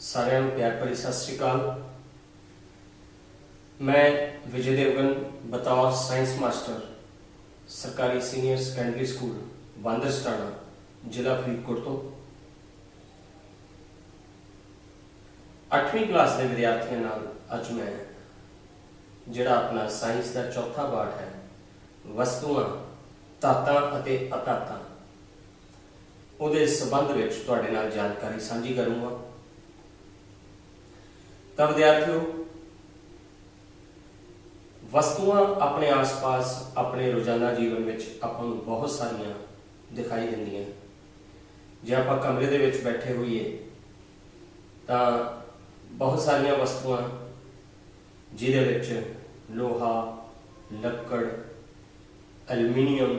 सारिਆਂ ਨੂੰ प्यार भरी सत श्री अकाल। मैं विजय देवगन बतौर साइंस मास्टर सरकारी सीनियर सैकेंडरी स्कूल वांदरसटाना जिला फरीदकोट तो 8वीं क्लास के विद्यार्थियों नाल अज मैं जिहड़ा अपना साइंस का चौथा पाठ है वस्तुआं तातां अते अतातां उहदे संबंध विच तुहाडे नाल जानकारी साझी करूँगा। तो विद्यार्थियों, वस्तुआं अपने आस पास अपने रोजाना जीवन में आपां नूं बहुत सारिया दिखाई दिंदियां। जे आपां कमरे दे विच बैठे होइए तो बहुत सारिया वस्तुआं जिहदे विच लोहा, लक्कड़, एल्यूमीनियम,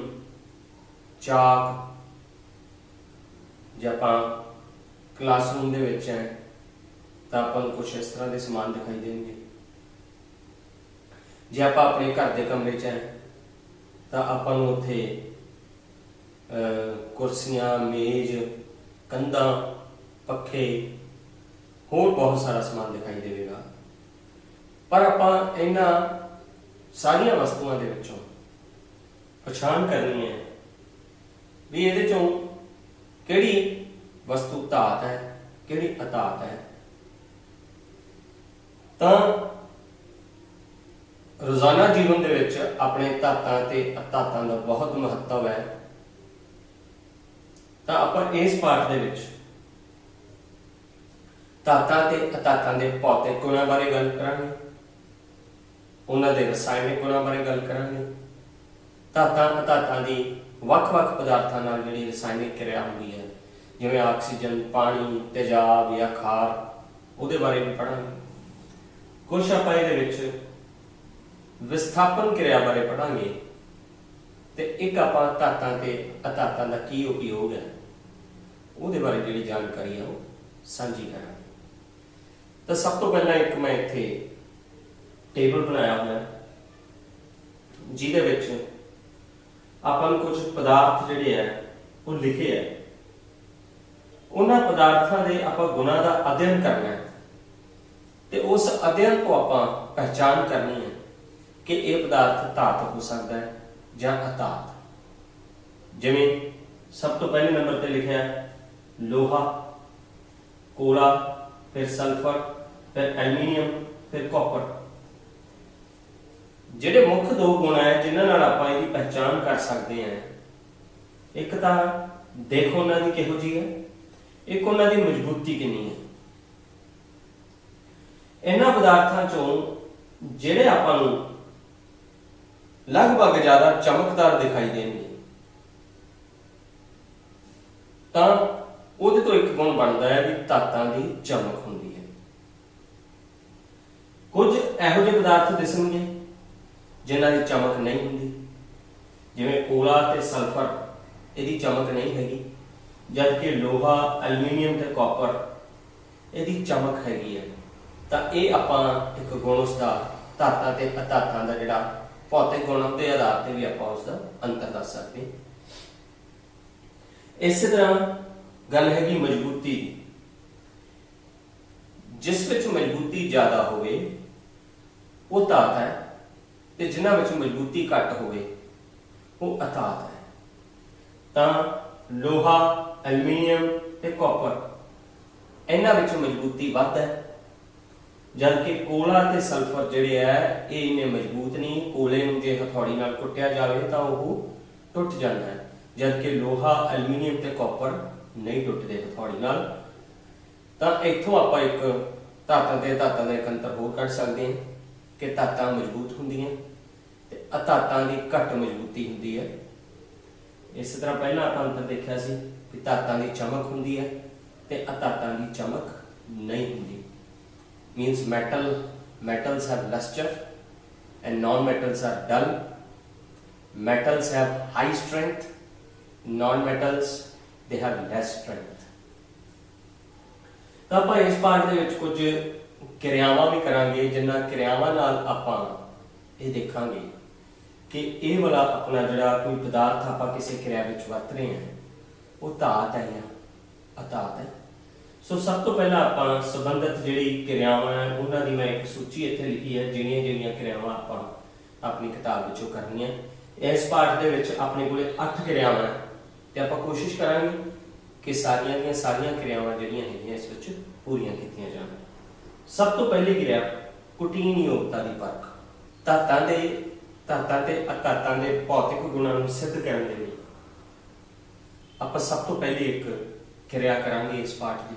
चाक, जे आपां क्लासरूम दे विच है तो अपन कुछ इस तरह के समान दिखाई देंगे। जे आप अपने घर के कमरे च हैं तो अपन उत्थे कुर्सियां, मेज, कंधा, पखे होर बहुत सारा समान दिखाई देगा। पर आप इन्हां सारिया वस्तुओं के विचों पछाण करनी है भी ये चों किहड़ी वस्तु धात है, किहड़ी अधात है। तो रोजाना जीवन दे विच अपने धातां ते अधातां दा बहुत महत्व है। तो आप इस पाठ दे विच धातां ते अधातां दे भौतिक गुणां बारे गल करांगे, उन्हां दे रसायनिक गुणां बारे गल करांगे, धातां अधातां दी वख-वख पदार्थां नाल जिहड़ी रसायनिक क्रिया हुंदी है जिवें ऑक्सीजन, पानी, तेजाब या खार उहदे बारे भी पढ़ांगे। कुछ आप विस्थापन क्रिया बारे पढ़ांगे तो एक आप धातां ते अधातां दा की उपयोग है उहदे बारे जिहड़ी जानकारी है वो साझी करांगे। तो सब तो पहला एक मैं इत्थे टेबल बनाया हुआ है जिहदे विच आपां कुछ पदार्थ जिहड़े है वो लिखे है। उन्हां पदार्थां दे आपां गुणां दा अध्ययन करना है तो उस अध्ययन को आपां पहचान करनी है कि यह पदार्थ धात हो सकता है या अधात। जिवें सब तो पहले नंबर पर लिखा है लोहा, कोला, फिर सल्फर, फिर एल्यूमीनियम, फिर कॉपर। जिहड़े मुख्य दो गुण है जिन्हां नाल आपां इहदी पहचान कर सकते हैं, एक तो देख उन्हां दी किहो जी है, एक उन्हां दी मजबूती कितनी है। इन्हां पदार्थां चों जिहड़े आपां नूं लगभग ज्यादा चमकदार दिखाई देंगे तो उहदे तो एक गुण बनता है कि धातां दी चमक हुंदी है। कुछ इहो जिहे पदार्थ दिसणगे जिन्हां दी चमक नहीं हुंदी, जिवें कोला ते सल्फर इहदी चमक नहीं हैगी, जबकि लोहा, एल्यूमीनियम ते कॉपर इहदी चमक हैगी है। तो यह आपां एक गुण उसका धातां ते अधातां दा जिहड़ा भौतिक गुण के आधार पर भी आप उसका अंतर दस सकते हैं। इस तरह गल हैगी मजबूती, जिस विच मजबूती ज्यादा होवे वो धात है ते जिन्हां विच मजबूती घट होवे वो अधात है। तो लोहा, एल्यूमीनियम ते कॉपर इन्हां विच मजबूती वध है, जबकि कोला ते सल्फर जिहड़े है ये इन्ने मजबूत नहीं। कोले नूं जे हथौड़ी नाल कुट्टिया जाए तो वह टुट जाता है, जबकि लोहा, एल्यूमीनियम ते कॉपर नहीं टुटते हथौड़ी नाल। तो इत्थों आप एक धातां ते धातां दा एक अंतर होर कढ सकते हैं कि धातां मजबूत हुंदियां ते अधातां दी घट मजबूती हुंदी है। इस तरह पहला आप अंतर देखा सी कि धातां दी चमक हुंदी है ते अधातां दी चमक नहीं हुंदी। Means metals have luster and non-metals are dull. Metals have high strength, non-metals they have less strength. तो आप इस पाठ दे विच कुछ क्रियावां भी करांगे जिन्हां क्रियावां नाल आपां ये देखांगे कि ये वाला अपना जिहड़ा कोई पदार्थ आपां किसी क्रिया विच वरत रहे हैं वो धात है या अधात है। ਸੋ ਸਭ ਤੋਂ ਪਹਿਲਾਂ ਆਪਾਂ ਸੰਬੰਧਿਤ ਜਿਹੜੀ ਕਿਰਿਆਵਾਂ ਹੈ ਉਹਨਾਂ ਦੀ ਮੈਂ ਇੱਕ ਸੂਚੀ ਇੱਥੇ ਲਿਖੀ ਹੈ, ਜਿਹੜੀਆਂ ਕਿਰਿਆਵਾਂ ਆਪਾਂ ਆਪਣੀ ਕਿਤਾਬ ਵਿੱਚੋਂ ਕਰਨੀਆਂ। ਇਸ ਪਾਠ ਦੇ ਵਿੱਚ ਆਪਣੇ ਕੋਲੇ 8 ਕਿਰਿਆਵਾਂ ਹੈ ਤੇ ਆਪਾਂ ਕੋਸ਼ਿਸ਼ ਕਰਾਂਗੇ ਕਿ ਸਾਰੀਆਂ ਦੀਆਂ ਸਾਰੀਆਂ ਕਿਰਿਆਵਾਂ ਜਿਹੜੀਆਂ ਹੈਗੀਆਂ ਇਸ ਵਿੱਚ ਪੂਰੀਆਂ ਕੀਤੀਆਂ ਜਾਣ। ਸਭ ਤੋਂ ਪਹਿਲੀ ਕਿਰਿਆ ਕੁਟੀਨ ਯੋਗਤਾ ਦੀ ਪਰਖ। ਧਾਤਾਂ ਤੇ ਅਧਾਤਾਂ ਦੇ ਭੌਤਿਕ ਗੁਣਾਂ ਨੂੰ ਸਿੱਧ ਕਰਨ ਦੇ ਲਈ ਆਪਾਂ ਸਭ ਤੋਂ ਪਹਿਲੇ ਇੱਕ ਕਿਰਿਆ ਕਰਾਂਗੇ ਇਸ ਪਾਠ ਦੀ।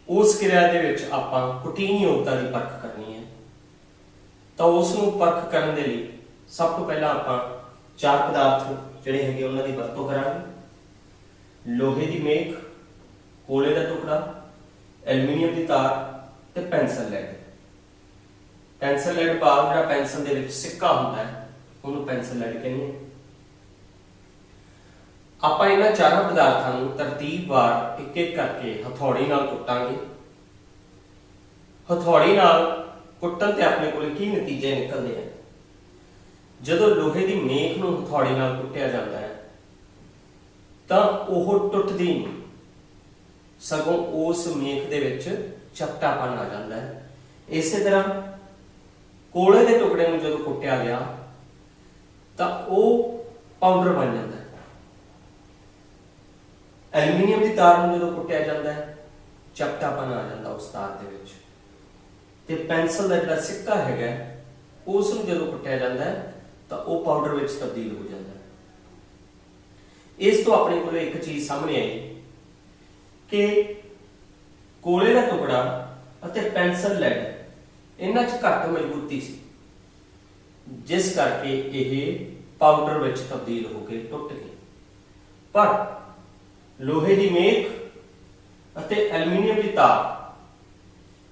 ਉਸ ਕਿਰਿਆ ਦੇ ਵਿੱਚ ਆਪਾਂ ਕੁਟੀਨ ਯੋਗਤਾ ਦੀ ਪਰਖ ਕਰਨੀ ਹੈ। ਤਾਂ ਉਸ ਨੂੰ ਪਰਖ ਕਰਨ ਦੇ ਲਈ ਸਭ ਤੋਂ ਪਹਿਲਾਂ ਆਪਾਂ 4 ਪਦਾਰਥ ਜਿਹੜੇ ਹੈਗੇ ਉਹਨਾਂ ਦੀ ਵਰਤੋਂ ਕਰਾਂਗੇ। ਲੋਹੇ ਦੀ ਮੇਖ, ਕੋਲੇ ਦਾ ਟੁਕੜਾ, ਐਲੂਮੀਨੀਅਮ ਦੀ ਤਾਰ ਤੇ ਪੈਨਸਲ ਲੈਡ। ਪੈਨਸਲ ਲੈਡ ਭਾਵ ਜਿਹੜਾ ਪੈਨਸਲ ਦੇ ਵਿੱਚ ਸਿੱਕਾ ਹੁੰਦਾ ਹੈ ਉਹਨੂੰ ਪੈਨਸਲ ਲੈਡ ਕਹਿੰਦੇ ਆ। ਆਪਾਂ ਇਹਨਾਂ ਚਾਰਾਂ ਪਦਾਰਥਾਂ ਨੂੰ ਤਰਤੀਬਵਾਰ ਇੱਕ ਇੱਕ ਕਰਕੇ ਹਥੌੜੀ ਨਾਲ ਕੁੱਟਾਂਗੇ। ਹਥੌੜੀ ਨਾਲ ਕੁੱਟਣ ਤੇ ਆਪਣੇ ਕੋਲ ਕੀ ਨਤੀਜੇ ਨਿਕਲਦੇ ਆ? ਜਦੋਂ ਲੋਹੇ ਦੀ ਮੇਖ ਨੂੰ ਹਥੌੜੀ ਨਾਲ ਕੁੱਟਿਆ ਜਾਂਦਾ ਹੈ ਤਾਂ ਉਹ ਟੁੱਟਦੀ ਨਹੀਂ, ਸਗੋਂ ਉਸ ਮੇਖ ਦੇ ਵਿੱਚ ਚਪਟਾਪਨ ਆ ਜਾਂਦਾ ਹੈ। ਇਸੇ ਤਰ੍ਹਾਂ ਕੋਲੇ ਦੇ ਟੁਕੜੇ ਨੂੰ ਜਦੋਂ ਕੁੱਟਿਆ ਗਿਆ ਤਾਂ ਉਹ ਪਾਊਡਰ ਬਣ ਜਾਂਦਾ ਹੈ। ਐਲੂਮੀਨੀਅਮ ਦੀ ਤਾਰ ਨੂੰ ਜਦੋਂ ਕੁੱਟਿਆ ਜਾਂਦਾ ਹੈ ਚਪਟਾਪਨ ਆ ਜਾਂਦਾ ਉਸ ਤਾਰ ਦੇ ਵਿੱਚ। ਤੇ ਪੈਨਸਲ ਦਾ ਜਿਹੜਾ ਸਿੱਕਾ ਹੈਗਾ ਉਸ ਨੂੰ ਜਦੋਂ ਕੁੱਟਿਆ ਜਾਂਦਾ ਹੈ ਤਾਂ ਉਹ ਪਾਊਡਰ ਵਿੱਚ ਤਬਦੀਲ ਹੋ ਜਾਂਦਾ ਹੈ। ਇਸ ਤੋਂ ਆਪਣੇ ਕੋਲ ਇੱਕ ਚੀਜ਼ ਸਾਹਮਣੇ ਆਈ ਕਿ ਕੋਲੇ ਦਾ ਟੁਕੜਾ ਅਤੇ ਪੈਨਸਲ ਲੈਡ ਇਹਨਾਂ 'ਚ ਘੱਟ ਮਜ਼ਬੂਤੀ ਸੀ, ਜਿਸ ਕਰਕੇ ਇਹ ਪਾਊਡਰ ਵਿੱਚ ਤਬਦੀਲ ਹੋ ਕੇ ਟੁੱਟ ਗਏ। ਪਰ ਲੋਹੇ ਦੀ ਮੇਖ ਅਤੇ ਐਲੂਮੀਨੀਅਮ ਦੀ ਤਾਰ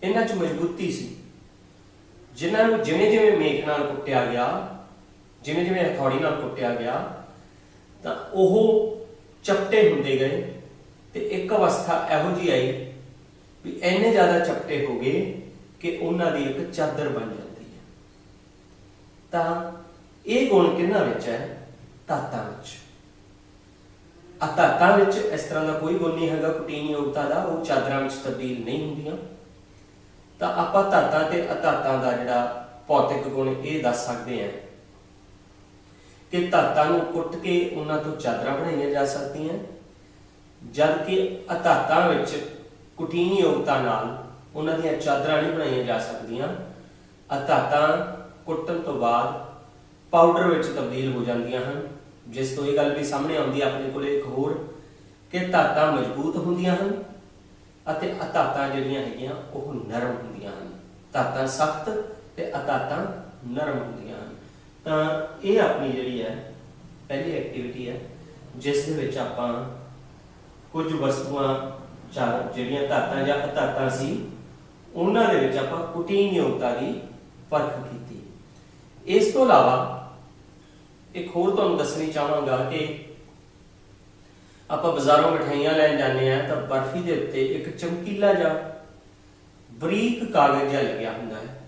ਇਹਨਾਂ 'ਚ ਮਜ਼ਬੂਤੀ ਸੀ, ਜਿਨ੍ਹਾਂ ਨੂੰ ਜਿਵੇਂ ਮੇਖ ਨਾਲ ਕੁੱਟਿਆ ਗਿਆ, ਜਿਵੇਂ ਹਥੌੜੀ ਨਾਲ ਕੁੱਟਿਆ ਗਿਆ ਤਾਂ ਉਹ ਚਪਟੇ ਹੁੰਦੇ ਗਏ ਤੇ ਇੱਕ ਅਵਸਥਾ ਇਹੋ ਜਿਹੀ ਆਈ ਵੀ ਇੰਨੇ ਜ਼ਿਆਦਾ ਚਪਟੇ ਹੋ ਗਏ ਕਿ ਉਹਨਾਂ ਦੀ ਇੱਕ ਚਾਦਰ ਬਣ ਜਾਂਦੀ ਹੈ। ਤਾਂ ਇਹ ਗੁਣ ਕਿਹਨਾਂ ਵਿੱਚ ਹੈ? ਧਾਤਾਂ ਵਿੱਚ। ਧਾਤਾਂ ਵਿੱਚ ਇਸ ਤਰ੍ਹਾਂ ਦਾ ਕੋਈ ਗੁਣ ਨਹੀਂ ਹੈਗਾ ਕੁਟੀਨ ਯੋਗਤਾ ਦਾ, ਉਹ ਚਾਦਰਾਂ ਵਿੱਚ ਤਬਦੀਲ ਨਹੀਂ ਹੁੰਦੀਆਂ। ਤਾਂ ਆਪਾਂ ਧਾਤਾਂ ਤੇ ਅਧਾਤਾਂ ਦਾ ਜਿਹੜਾ ਭੌਤਿਕ ਗੁਣ ਇਹ ਦੱਸ ਸਕਦੇ ਹਾਂ ਕਿ ਧਾਤਾਂ ਨੂੰ ਕੁੱਟ ਕੇ ਉਹਨਾਂ ਤੋਂ ਚਾਦਰਾਂ ਬਣਾਈਆਂ ਜਾ ਸਕਦੀਆਂ, ਜਦ ਕਿ ਅਧਾਤਾਂ ਵਿੱਚ ਕੁਟੀਨ ਯੋਗਤਾ ਨਾਲ ਉਹਨਾਂ ਦੀਆਂ ਚਾਦਰਾਂ ਨਹੀਂ ਬਣਾਈਆਂ ਜਾ ਸਕਦੀਆਂ। ਅਧਾਤਾਂ ਕੁੱਟਣ ਤੋਂ ਬਾਅਦ ਪਾਊਡਰ ਵਿੱਚ ਤਬਦੀਲ ਹੋ ਜਾਂਦੀਆਂ ਹਨ, ਜਿਸ ਤੋਂ ਇਹ ਗੱਲ ਵੀ ਸਾਹਮਣੇ ਆਉਂਦੀ ਹੈ ਆਪਣੇ ਕੋਲ ਇੱਕ ਹੋਰ ਕਿ ਧਾਤਾਂ ਮਜ਼ਬੂਤ ਹੁੰਦੀਆਂ ਹਨ ਅਤੇ ਅਧਾਤਾਂ ਜਿਹੜੀਆਂ ਹੈਗੀਆਂ ਉਹ ਨਰਮ ਹੁੰਦੀਆਂ ਹਨ। ਧਾਤਾਂ ਸਖਤ ਤੇ ਅਧਾਤਾਂ ਨਰਮ ਹੁੰਦੀਆਂ ਹਨ। ਤਾਂ ਇਹ ਆਪਣੀ ਜਿਹੜੀ ਹੈ ਪਹਿਲੀ ਐਕਟੀਵਿਟੀ ਹੈ, ਜਿਸ ਦੇ ਵਿੱਚ ਆਪਾਂ ਕੁਝ ਵਸਤੂਆਂ ਜਿਹੜੀਆਂ ਧਾਤਾਂ ਜਾਂ ਅਧਾਤਾਂ ਸੀ ਉਹਨਾਂ ਦੇ ਵਿੱਚ ਆਪਾਂ ਕੁਟੀਨ ਯੋਗਤਾ ਦੀ ਪਰਖ ਕੀਤੀ। ਇਸ ਤੋਂ ਇਲਾਵਾ ਇੱਕ ਹੋਰ ਤੁਹਾਨੂੰ ਦੱਸਣੀ ਚਾਹਾਂਗਾ ਕਿ ਆਪਾਂ ਬਾਜ਼ਾਰੋਂ ਮਿਠਾਈਆਂ ਲੈਣ ਜਾਂਦੇ ਆ ਤਾਂ ਬਰਫੀ ਦੇ ਉੱਤੇ ਇੱਕ ਚਮਕੀਲਾ ਜਿਹਾ ਬਰੀਕ ਕਾਗਜ਼ ਜਿਹਾ ਲੱਗਿਆ ਹੁੰਦਾ ਹੈ।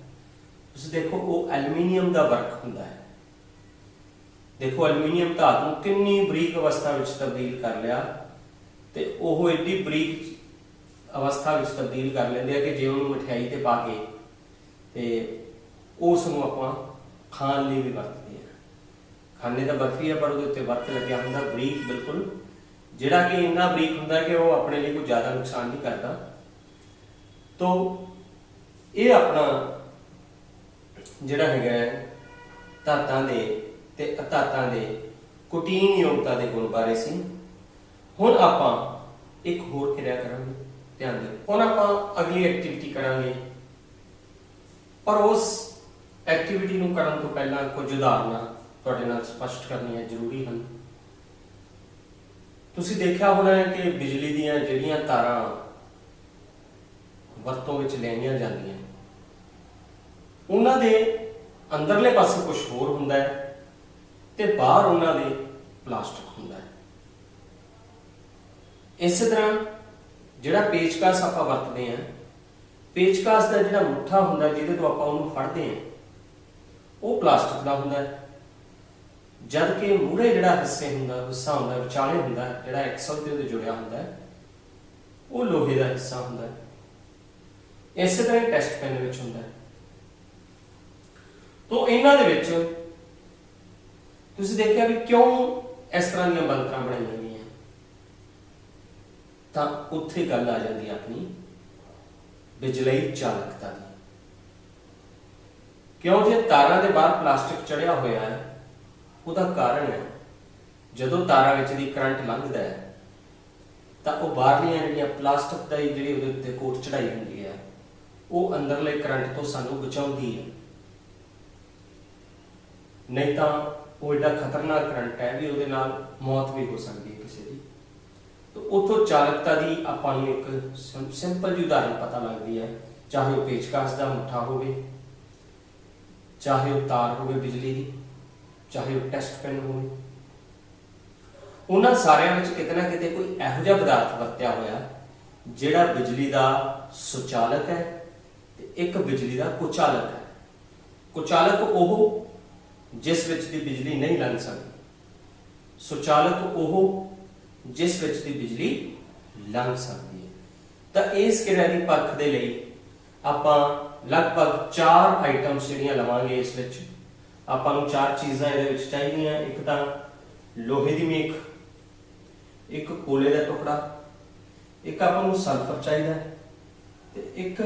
ਤੁਸੀਂ ਦੇਖੋ ਉਹ ਐਲੂਮੀਨੀਅਮ ਦਾ ਵਰਕ ਹੁੰਦਾ ਹੈ। ਦੇਖੋ ਐਲੂਮੀਨੀਅਮ ਧਾਤ ਨੂੰ ਕਿੰਨੀ ਬਰੀਕ ਅਵਸਥਾ ਵਿੱਚ ਤਬਦੀਲ ਕਰ ਲਿਆ ਤੇ ਉਹ ਏਡੀ ਬਰੀਕ ਅਵਸਥਾ ਵਿੱਚ ਤਬਦੀਲ ਕਰ ਲੈਂਦੇ ਆ ਕਿ ਜੇ ਉਹਨੂੰ ਮਠਿਆਈ ਤੇ ਪਾ ਕੇ ਤੇ ਉਸ ਨੂੰ ਆਪਾਂ ਖਾਣ ਲਈ ਵੀ ਵਰਤਦੇ ਆ। ਖਾਣੇ ਦਾ ਬਰਫੀ ਹੈ ਪਰ ਉਹਦੇ ਉੱਤੇ ਵਰਕ ਲੱਗਿਆ ਹੁੰਦਾ ਬਰੀਕ, ਬਿਲਕੁਲ, ਜਿਹੜਾ ਕਿ ਇੰਨਾ ਬਰੀਕ ਹੁੰਦਾ ਕਿ ਉਹ ਆਪਣੇ ਲਈ ਕੋਈ ਜ਼ਿਆਦਾ ਨੁਕਸਾਨ ਨਹੀਂ ਕਰਦਾ। ਤੋਂ ਇਹ ਆਪਣਾ ਜਿਹੜਾ ਹੈਗਾ ਧਾਤਾਂ ਦੇ ਤੇ ਅਧਾਤਾਂ ਦੇ ਕੁਟੀਨ ਯੋਗਤਾ ਦੇ ਗੁਣ ਬਾਰੇ ਸੀ। ਹੁਣ ਆਪਾਂ ਇੱਕ ਹੋਰ ਕਿਰਿਆ ਕਰਾਂਗੇ, ਧਿਆਨ ਦਿਓ। ਹੁਣ ਆਪਾਂ ਅਗਲੀ ਐਕਟੀਵਿਟੀ ਕਰਾਂਗੇ, ਪਰ ਉਸ ਐਕਟੀਵਿਟੀ ਨੂੰ ਕਰਨ ਤੋਂ ਪਹਿਲਾਂ ਕੁਝ ਉਦਾਹਰਨਾਂ ਤੁਹਾਡੇ ਨਾਲ ਸਪਸ਼ਟ ਕਰਨੀਆਂ ਜ਼ਰੂਰੀ ਹਨ। ਤੁਸੀਂ ਦੇਖਿਆ ਹੋਣਾ ਹੈ ਕਿ ਬਿਜਲੀ ਦੀਆਂ ਜਿਹੜੀਆਂ ਤਾਰਾਂ ਵਰਤੋਂ ਵਿੱਚ ਲੈਣੀਆਂ ਜਾਂਦੀਆਂ ਉਹਨਾਂ ਦੇ ਅੰਦਰਲੇ ਪਾਸੇ ਕੁਝ ਹੋਰ ਹੁੰਦਾ ਹੈ ਤੇ ਬਾਹਰ ਉਹਨਾਂ ਦੇ ਪਲਾਸਟਿਕ ਹੁੰਦਾ ਹੈ। ਇਸੇ ਤਰ੍ਹਾਂ ਜਿਹੜਾ ਪੇਚਕਸ ਆਪਾਂ ਵਰਤਦੇ ਹਾਂ, ਪੇਚਕਸ ਦਾ ਜਿਹੜਾ ਮੁੱਠਾ ਹੁੰਦਾ ਜਿਹਦੇ ਤੋਂ ਆਪਾਂ ਉਹਨੂੰ ਫੜਦੇ ਹਾਂ ਉਹ ਪਲਾਸਟਿਕ ਦਾ ਹੁੰਦਾ ਹੈ, ਜਦ ਕਿ ਮੂਹਰੇ ਜਿਹੜਾ ਹਿੱਸਾ ਹੁੰਦਾ ਵਿਚਾਲੇ ਹੁੰਦਾ ਜਿਹੜਾ ਐਕਸਲ ਤੇ ਉਹਦੇ ਜੁੜਿਆ ਹੁੰਦਾ ਹੈ वो लोहे का हिस्सा होंदा है। इस तरह टेस्ट पेन विच होंदा है। तो इन्हां दे विच तुसीं देखिया भी क्यों इस तरह दी बनतरां बनाईयां गईयां, तां उत्थे गल आ जांदी है अपनी बिजलई चालकता की। क्यों जे तारां दे बाहर प्लास्टिक चढ़िया होया है, उसदा कारण है जदों तारां विच दी करंट लंघदा है तां ओह बाहरलियां जिहड़ियां प्लास्टिक दा जिहड़ी उहदे उत्ते कोट चढ़ाई हुंदी है वो अंदरले करंट तो सानूं बचाउंदी है। नहीं तां वो एडा खतरनाक करंट है भी उहदे नाल मौत भी हो सकती है किसी की। तो उतों चालकता की आपां नूं एक सिंपल जी उदाहरण पता लगती है, चाहे वह पेचकस का मुठा होवे, चाहे वह तार होवे बिजली की, चाहे वह टेस्ट पेन होवे, उन्हां सारियां विच किते ना किते कोई इहो जिहा पदार्थ वरतिया होया जिहड़ा बिजली का सुचालक है ते एक बिजली का कुचालक है। कुचालक ओह जिस विच दी बिजली नहीं लंघ सकती, सुचालक ओह जिस विच दी बिजली लंघ सकती है। तो इस किरिया की परख दे लई आपां लगभग 4 आइटम्स जिहड़ियां लवांगे। इस विच आपां नूं 4 चीज़ां इहदे विच चाहीदियां। एक तां लोहे की मेख, एक कोले का टुकड़ा, एक आपां नूं सल्फर चाहिदा ते एक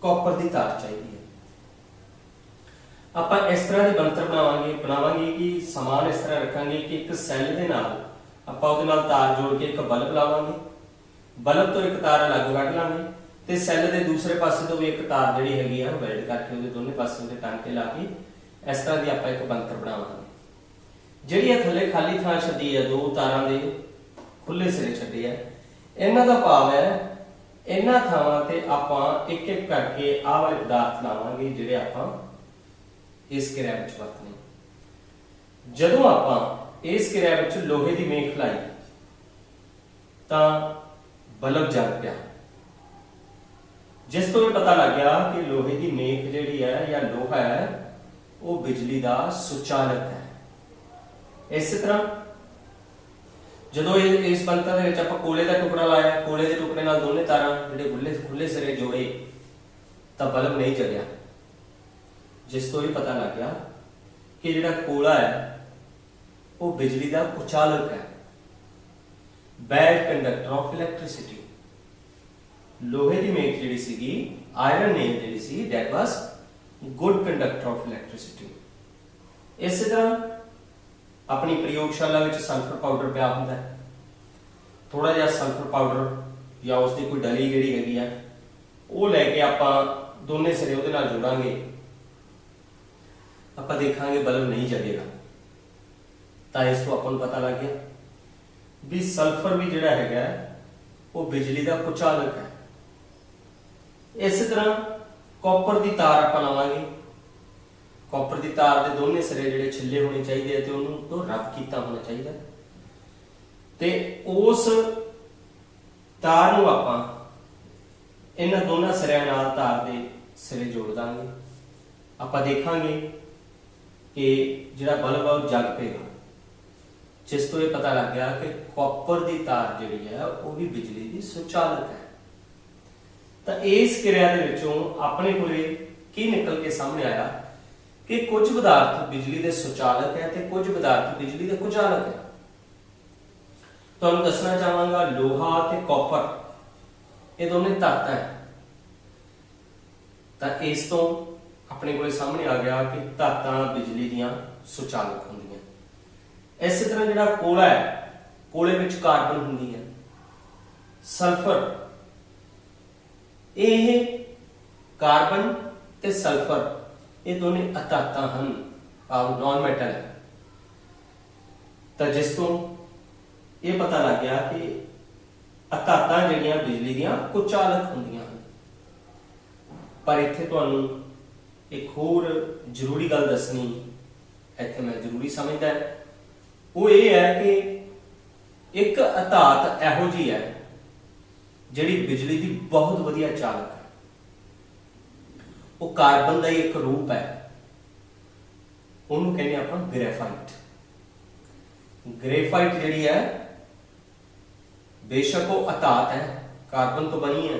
कॉपर की तार चाहिदी है। आपां इस तरह की बनतर बनावांगे कि समान इस तरह रखांगे कि एक सैल दे नाल आपां उहदे नाल तार जोड़ के एक बल्ब लावांगे, बल्ब तो एक तार अलग कढ लांगे ते सैल दे दूसरे पासे तो भी एक तार जिहड़ी हैगी है वैल्ड करके उहदे दोनों पासे उहदे टांके ला के इस तरह की आपां एक बनतर बनावांगे। जिहड़ी थल्ले खाली थां छड्डी है, 2 तारां दे खुले सिरे छड्डे है, इन्हां दा भाव है इन्हां थावां ते आपां एक एक करके आह वाले पदार्थ लावांगे जिहड़े आपां इस किरिया विच वरतने। जदों आपां इस किरिया विच लोहे की मेख लाई तां बल्ब जग पिया, जिस तो ये पता लग गया कि लोहे की मेख जिहड़ी है या लोहा है वो बिजली का सुचालक है। इस तरह जदों इस बनतर दे विच आपां कोले का टुकड़ा लाया, कोले के टुकड़े नाल दोने तारां जिहड़े खुले सिरे जोड़े तां बल्ब नहीं जलिया, जिस तो ये पता लग गया कि जिहड़ा कोला है वो बिजली का कुचालक है, बैड कंडक्टर ऑफ इलैक्ट्रिसिटी। लोहे की मेख जिहड़ी सीगी, आयरन नेल जिहड़ी सी, that was good conductor of electricity. इस तरह अपनी प्रयोगशाला विच सल्फर पाउडर पिया हुंदा है, थोड़ा जिहा सल्फर पाउडर या उसकी कोई डली जिहड़ी हैगी है वो लैके आपां दोने सिरे उहदे नाल जोड़ांगे, आपां देखांगे बल्ब नहीं जगेगा। तां इस तो आपां नूं पता लग गया भी सल्फर भी जिहड़ा हैगा वो बिजली का कुचालक है। इस तरह कॉपर की तार आपां लावांगे, कॉपर की तार के दोनों सिरे जिहड़े छिले होने चाहिए ते उहनूं तो रफ कीता होना चाहिए ते उस तार नूं आपां इन्हां दोनों सिरिਆਂ नाल तार दे सिरे जोड़ दांगे। आपां देखांगे कि जिहड़ा बल्ब है वो जग पेगा, जिस तो ये पता लग गया कि कॉपर की तार जिहड़ी है वो भी बिजली की सुचालक है। तो इस किरिया दे विचों अपने कोले की निकल के सामने आया कि कुछ पदार्थ बिजली के सुचालक है ते कुछ पदार्थ बिजली के कुचालक है। तुहानूं दसना चाहांगा लोहा ते कॉपर ये दोनों धातां है। तो इस तो अपने कोले सामने आ गया कि धातां बिजली दियां सुचालक होंदियां। इस तरह जिहड़ा कोला है, कोले विच कार्बन हुंदी है, सल्फर, यह कार्बन ते सल्फर ये दोनों अधातां हन, नॉन मैटल है। तो जिस तो ये पता लग गया कि अधातां जिहड़ियां बिजली दियां कुचालक हुंदियां हन। पर इत्थे तुहानूं एक होर जरूरी गल दसनी इत्थे मैं जरूरी समझदा है, वो ये है कि एक अधात इहो जी है जिहड़ी बिजली की बहुत वधिया चालक है। वो कार्बन का एक रूप है, उन्होंने कहने आपां ग्रेफाइट। ग्रेफाइट जिहड़ी है बेशक वो अधात है ਕਾਰਬਨ ਤੋਂ ਬਣੀ ਹੈ